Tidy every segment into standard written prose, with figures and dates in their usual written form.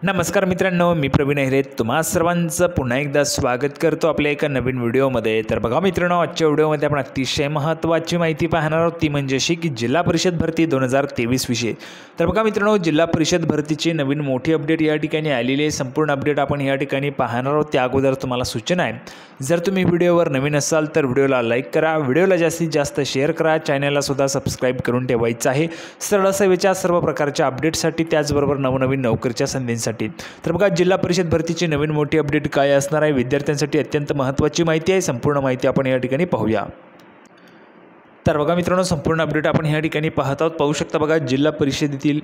नमस्कार मित्रांनो, मी प्रवीण अहिरे तुम्हा सर्वांचं पुन्हा एकदा स्वागत करतो आपल्या एका नवीन व्हिडिओमध्ये। तर बघा मित्रांनो, आजच्या व्हिडिओमध्ये आपण अतिशय महत्त्वाची माहिती पाहणार आहोत, ती म्हणजे अशी की जिल्हा परिषद भरती 2023 विषयी। तर बघा मित्रांनो, जिल्हा परिषद भरतीची नवीन मोठी अपडेट या ठिकाणी आलेली आहे। संपूर्ण अपडेट आपण या ठिकाणी पाहणार आहोत। त्या अगोदर तुम्हाला सूचना आहे, जर तुम्ही व्हिडिओवर नवीन असाल तर व्हिडिओला लाईक करा, व्हिडिओला जास्तीत जास्त शेअर करा, चॅनलला सुद्धा सबस्क्राईब करून ठेवायचं आहे सरळ सेवेच्या सर्व प्रकारच्या अपडेटसाठी, त्याचबरोबर नवनवीन नोकरीच्या संधींसाठी। तर बघा, जिल्हा परिषद भरतीची नवीन मोठी अपडेट काय असणार आहे, विद्यार्थ्यांसाठी अत्यंत महत्त्वाची माहिती आहे। संपूर्ण माहिती आपण या ठिकाणी पाहूया। तर बघा मित्रांनो, संपूर्ण अपडेट आपण या ठिकाणी पाहत आहोत। पाहू शकता बघा, जिल्हा परिषदेतील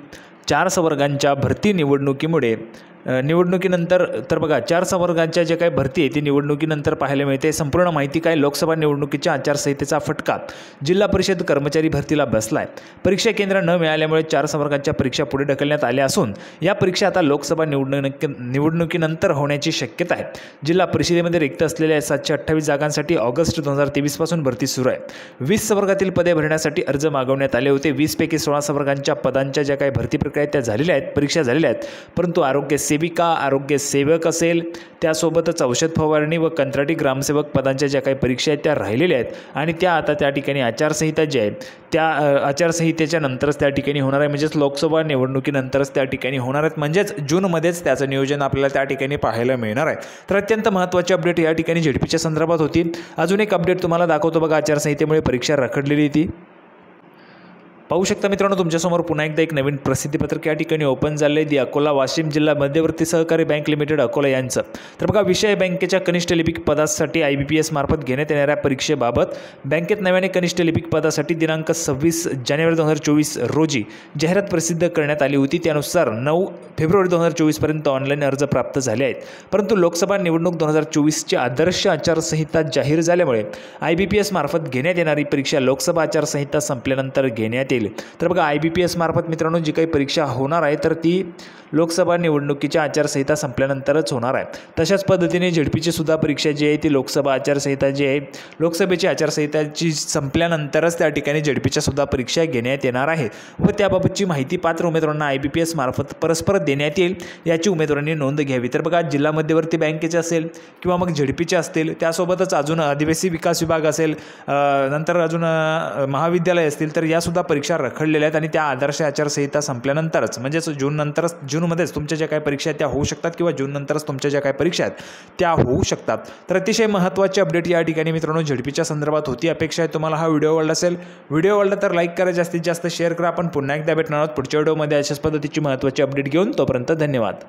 4 संवर्गांच्या भरती निवडणुकीनंतर तर बघा 4 संवर्गांच्या जे काही भरती आहे ती निवडणुकीनंतर पाहायला मिळते। संपूर्ण माहिती काय, लोकसभा निवडणुकीच्या आचारसंहितेचा फटका जिल्हा परिषद कर्मचारी भरतीला बसलाय। परीक्षा केंद्र न मिळाल्यामुळे 4 संवर्गांच्या परीक्षा पुढे ढकलण्यात आल्या असून या परीक्षा आता लोकसभा निवडणुकीनंतर होण्याची शक्यता आहे। जिल्हा परिषदेमध्ये रिक्त असलेल्या 728 जागांसाठी ऑगस्ट 2023 पासून भरती सुरू आहे। 20 संवर्गातील पदे भरण्यासाठी अर्ज मागवण्यात आले होते। 20 पैकी 16 संवर्गांच्या पदांच्या ज्या काही भरती प्रक्रिया त्या झालेल्या आहेत, परीक्षा झालेल्या आहेत, परंतु आरोग्य सेविका, आरोग्य सेवक असेल, त्यासोबतच औषध फवारणी व कंत्राटी ग्रामसेवक पदांच्या ज्या काही परीक्षा आहेत त्या राहिलेल्या आहेत आणि त्या आता त्या ठिकाणी आचारसंहिता जी आहे त्या आचारसंहितेच्या नंतरच त्या ठिकाणी होणार आहे, म्हणजेच लोकसभा निवडणुकीनंतरच त्या ठिकाणी होणार आहेत, म्हणजेच जूनमध्येच त्याचं नियोजन आपल्याला त्या ठिकाणी पाहायला मिळणार आहे। तर अत्यंत महत्त्वाची अपडेट या ठिकाणी झेडपीच्या संदर्भात होती। अजून एक अपडेट तुम्हाला दाखवतो बघा, आचारसंहितेमुळे परीक्षा रखडलेली ती पाहू शकता मित्रांनो, तुमच्यासमोर पुन्हा एकदा एक नवीन प्रसिद्धीपत्रक या ठिकाणी ओपन झाले आहे। दी अकोला वाशिम जिल्हा मध्यवर्ती सहकारी बँक लिमिटेड अकोला यांचं। तर बघा, विषय बँकेच्या कनिष्ठ लिपिक पदासाठी IBPS मार्फत घेण्यात येणाऱ्या परीक्षेबाबत बँकेत नव्याने कनिष्ठ लिपिक पदासाठी दिनांक 26 जानेवारी 2024 रोजी जाहिरात प्रसिद्ध करण्यात आली होती। त्यानुसार 9 फेब्रुवारी 2024 पर्यंत ऑनलाईन अर्ज प्राप्त झाले आहेत, परंतु लोकसभा निवडणूक 2024ची आदर्श आचारसंहिता जाहीर झाल्यामुळे IBPS मार्फत घेण्यात येणारी परीक्षा लोकसभा आचारसंहिता संपल्यानंतर घेण्यात येईल। तर बघा, IBPS मार्फत मित्रांनो जी काही परीक्षा होणार आहे तर ती लोकसभा निवडणुकीच्या आचारसंहिता संपल्यानंतरच होणार आहे। तशाच पद्धतीने झेडपीची सुद्धा परीक्षा जी आहे ती लोकसभा आचारसंहिता जी आहे, लोकसभेची आचारसंहिताची संपल्यानंतरच त्या ठिकाणी झेडपीच्या सुद्धा परीक्षा घेण्यात येणार आहे व त्याबाबतची माहिती पात्र उमेदवारांना IBPS मार्फत परस्पर देण्यात येईल, याची उमेदवारांनी नोंद घ्यावी। तर बघा, जिल्हा मध्यवर्ती बँकेचे असेल किंवा मग झेडपीचे असतील, त्यासोबतच अजून आदिवासी विकास विभाग असेल, नंतर अजून महाविद्यालय असतील, तर यासुद्धा परीक्षा रखडलेल्या आहेत आणि त्या आदर्श आचारसंहिता संपल्यानंतरच, म्हणजेच जूनमध्येच तुमच्या ज्या काही परीक्षा आहेत त्या होऊ शकतात किंवा जूननंतरच तुमच्या ज्या काही परीक्षा आहेत त्या होऊ शकतात। तर अतिशय महत्त्वाची अपडेट या ठिकाणी मित्रांनो झेडपीच्या संदर्भात होती। अपेक्षा आहे तुम्हाला हा व्हिडिओ आवडला असेल, व्हिडिओ आवडला तर लाईक करा, जास्तीत जास्त शेअर करा। आपण पुन्हा एकदा भेटणार आहोत पुढच्या व्हिडिओमध्ये अशाच पद्धतीची महत्त्वाची अपडेट घेऊन। तोपर्यंत धन्यवाद।